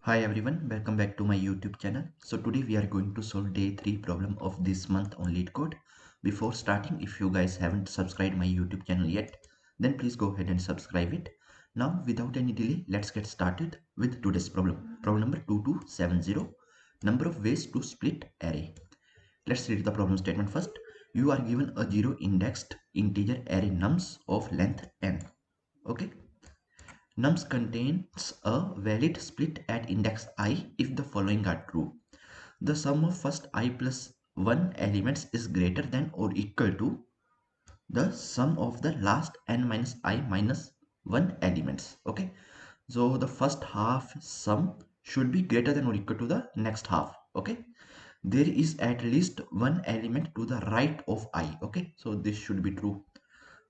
Hi everyone, welcome back to my YouTube channel. So today we are going to solve day 3 problem of this month on LeetCode. Before starting, if you guys haven't subscribed my YouTube channel yet, then please go ahead and subscribe it. Now without any delay, let's get started with today's problem. Problem number 2270, number of ways to split array. Let's read the problem statement first. You are given a 0 indexed integer array nums of length n. Okay. Nums contains a valid split at index I if the following are true. The sum of first I plus 1 elements is greater than or equal to the sum of the last n minus I minus 1 elements. Okay. So the first half sum should be greater than or equal to the next half. Okay. There is at least one element to the right of I. Okay. So this should be true,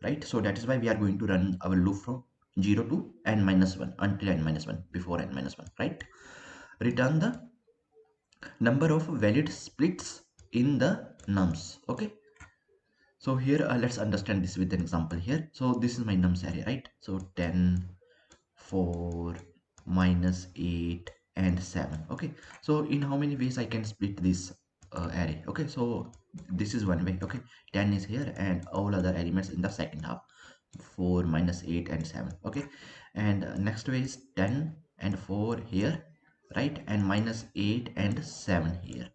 right? So that is why we are going to run our loop from 0 to n minus 1 until n minus 1, before n minus 1, right? Return the number of valid splits in the nums. Okay, so here let's understand this with an example here. So this is my nums array, right? So 10, 4, minus 8 and 7. Okay, so in how many ways I can split this array? Okay, so this is one way. Okay, 10 is here and all other elements in the second half, 4, minus 8 and 7. Okay, and next way is 10 and 4 here, right? And minus 8 and 7 here.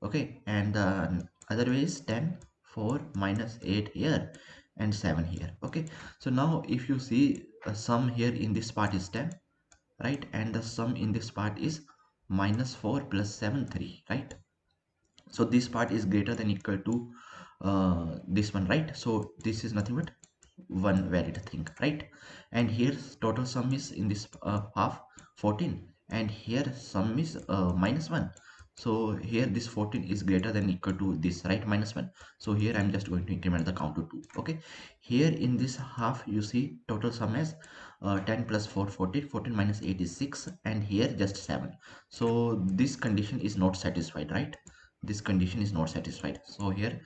Okay, and the other way is 10, 4, minus 8 here and 7 here. Okay, so now if you see a sum here in this part is 10, right? And the sum in this part is minus 4 plus 7, 3, right? So this part is greater than equal to this one, right? So this is nothing but one valid thing, right? And here total sum is in this half 14, and here sum is minus 1. So here this 14 is greater than equal to this, right? Minus 1. So here I'm just going to increment the count to 2. Okay, here in this half you see total sum as 10 plus 4, 14, 14 minus 8 is 6, and here just 7. So this condition is not satisfied, right? This condition is not satisfied, so here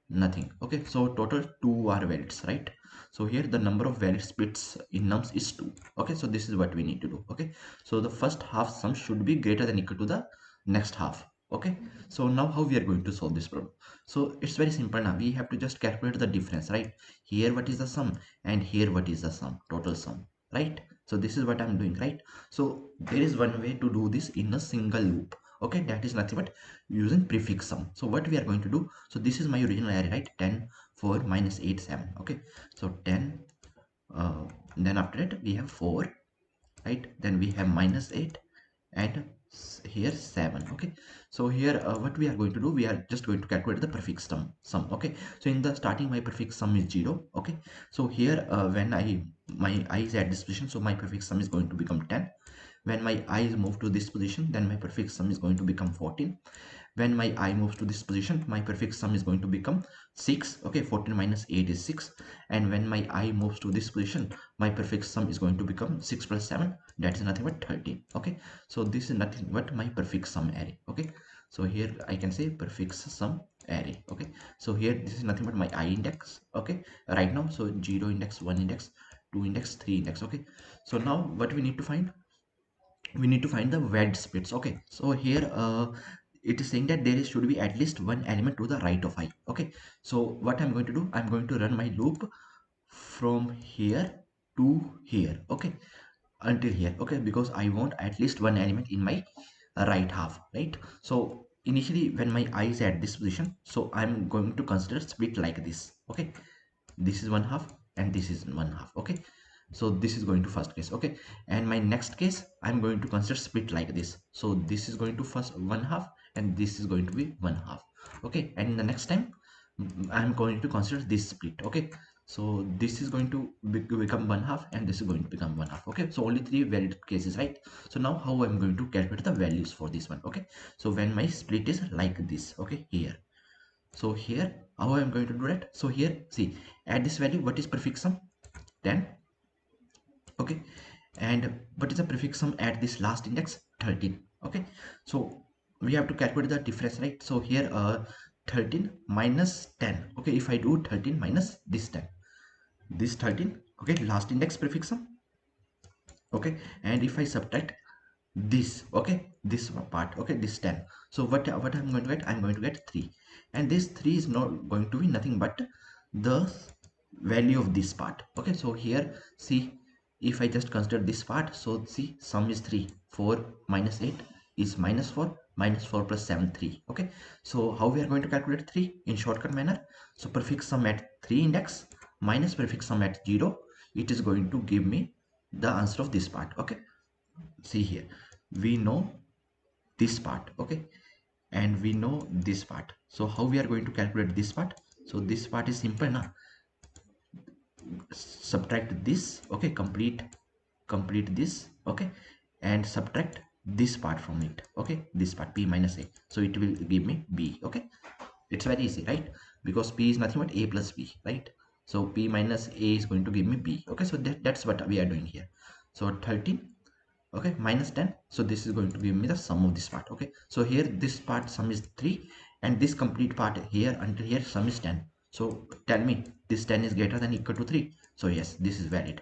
nothing. Okay, so total 2 are valids, right? So here the number of valid splits in nums is 2. Okay, so this is what we need to do. Okay, so the first half sum should be greater than equal to the next half. Okay, so now how we are going to solve this problem? So it's very simple. Now we have to just calculate the difference, right? Here what is the sum and here what is the sum, total sum, right? So this is what I'm doing, right? So there is one way to do this in a single loop. Okay, that is nothing but using prefix sum. So what we are going to do, so this is my original array, right? 10, 4, minus 8, 7. Okay, so 10, then after it we have 4, right? Then we have minus 8 and here 7. Okay, so here what we are going to do, we are just going to calculate the prefix sum. Okay, so in the starting my prefix sum is 0. Okay, so here when my I is at this position, so my prefix sum is going to become 10. When my I is moved to this position, then my prefix sum is going to become 14. When my I moves to this position, my prefix sum is going to become 6. Okay, 14 minus 8 is 6. And when my I moves to this position, my prefix sum is going to become 6 plus 7, that is nothing but 13. Okay, so this is nothing but my prefix sum array. Okay, so here I can say prefix sum array. Okay, so here this is nothing but my I index. Okay, right now, so 0 index, 1 index, 2 index, 3 index. Okay, so now what we need to find, we need to find the wed splits. Okay, so here it is saying that there should be at least one element to the right of I. Okay, so what I'm going to do, I'm going to run my loop from here to here. Okay, until here. Okay, because I want at least one element in my right half, right? So initially when my I is at this position, so I'm going to consider split like this. Okay, this is one half and this is one half. Okay, so this is going to first case. Okay, and my next case I'm going to consider split like this. So this is going to first one half and this is going to be one half. Okay, and in the next time I'm going to consider this split. Okay, so this is going to become one half and this is going to become one half. Okay, so only 3 valid cases, right? So now how I'm going to calculate the values for this one. Okay, so when my split is like this, okay, here, so here how I'm going to do that? So here see, at this value what is prefix sum? 10. Okay, and what is the prefix sum at this last index? 13. Okay, so we have to calculate the difference, right? So here 13 minus 10. Okay, if I do 13 minus this 10, this 13, okay, last index prefix sum. Okay, and if I subtract this, okay, this part, okay, this 10. So what I'm going to get, I'm going to get 3, and this 3 is not going to be nothing but the value of this part. Okay, so here see, if I just consider this part, so see, sum is 3, 4 minus 8 is minus 4, minus 4 plus 7, 3. Okay, so how we are going to calculate 3 in shortcut manner? So prefix sum at 3 index minus prefix sum at 0, it is going to give me the answer of this part. Okay, see here, we know this part, okay, and we know this part. So how we are going to calculate this part? So this part is simple now. Subtract this, okay, complete this, okay, and subtract this part from it, okay, this part p minus a, so it will give me b. Okay, it's very easy, right? Because p is nothing but a plus b, right? So p minus a is going to give me b. Okay, so that's what we are doing here. So 13, okay, minus 10, so this is going to give me the sum of this part. Okay, so here this part sum is 3, and this complete part here until here sum is 10. So tell me, this 10 is greater than equal to 3? So yes, this is valid.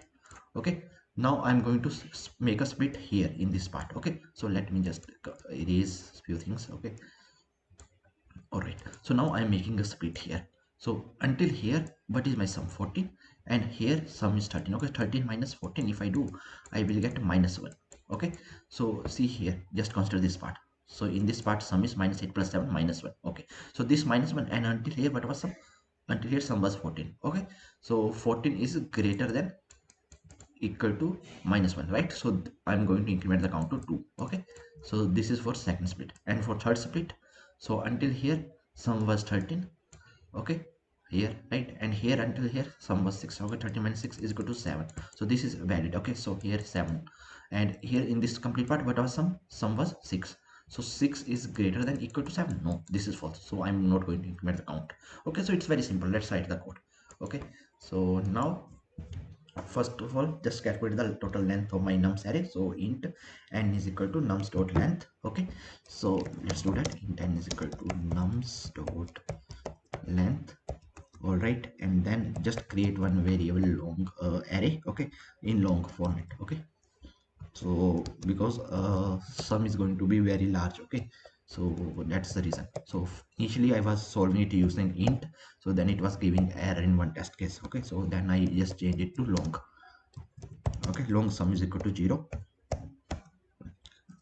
Okay, now I'm going to make a split here in this part. Okay, so let me just erase a few things. Okay, all right, so now I'm making a split here. So until here, what is my sum? 14, and here sum is 13. Okay, 13 minus 14, if I do, I will get minus 1. Okay, so see here, just consider this part. So in this part sum is minus 8 plus 7 minus 1. Okay, so this minus 1, and until here what was sum? Until here sum was 14. Okay, so 14 is greater than equal to minus 1, right? So I'm going to increment the count to 2. Okay, so this is for second split. And for third split, so until here sum was 13, okay, here, right, and here until here sum was 6. Okay, 13 minus 6 is equal to 7, so this is valid. Okay, so here 7, and here in this complete part what was sum was 6. So 6 is greater than equal to 7? No, this is false, so I'm not going to increment the count. Okay, so it's very simple. Let's write the code. Okay, so now first of all, just calculate the total length of my nums array. So int n is equal to nums dot length. Okay, so let's do that. Int n is equal to nums dot length. All right, and then just create one variable long array, okay, in long format. Okay, so because sum is going to be very large. Okay, so that's the reason. So initially I was solving it using int, so then it was giving error in one test case. Okay, so then I just changed it to long. Okay, long sum is equal to 0.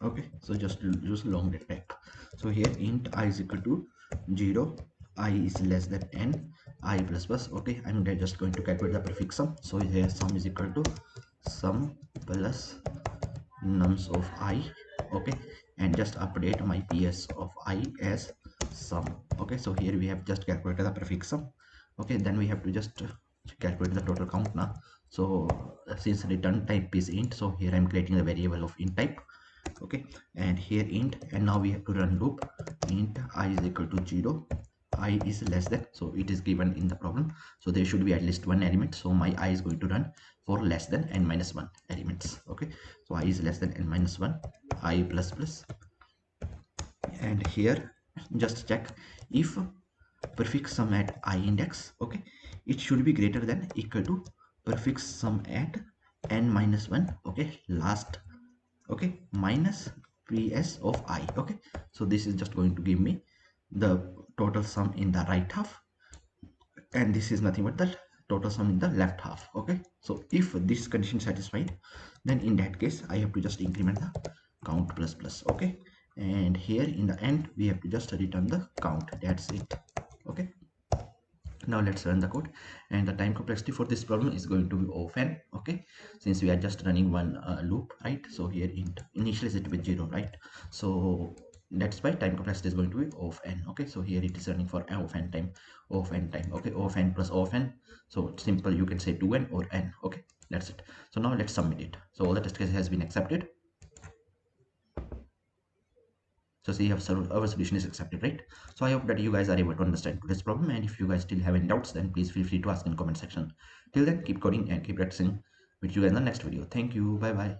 Okay, so just use long type. So here int I is equal to 0, I is less than n, I plus plus. Okay, I'm just going to calculate the prefix sum. So here sum is equal to sum plus nums of I. Okay, and just update my ps of I as sum. Okay, so here we have just calculated the prefix sum. Okay, then we have to just calculate the total count now. So since return type is int, so here I'm creating the variable of int type. Okay, and here int, and now we have to run loop. Int I is equal to 0, I is less than, so it is given in the problem, so there should be at least one element. So my I is going to run for less than n minus 1 elements. Okay, so I is less than n minus 1, I plus plus, and here just check if prefix sum at I index, okay, it should be greater than equal to prefix sum at n minus 1, okay, last, okay, minus ps of I. Okay, so this is just going to give me the total sum in the right half, and this is nothing but the total sum in the left half. Okay, so if this condition satisfied, then in that case I have to just increment the count plus plus. Okay, and here in the end we have to just return the count. That's it. Okay, now let's run the code, and the time complexity for this problem is going to be of n. Okay, since we are just running one loop, right? So here initialize it with 0, right? So that's why time complexity is going to be of n. Okay, so here it is running for of n time, of n time. Okay, of n plus of n, so it's simple, you can say 2n or n. Okay, that's it. So now let's submit it. So all the test cases has been accepted. So see, our solution is accepted, right? So I hope that you guys are able to understand today's problem, and if you guys still have any doubts, then please feel free to ask in comment section. Till then, keep coding and keep practicing. Meet you guys in the next video. Thank you. Bye bye.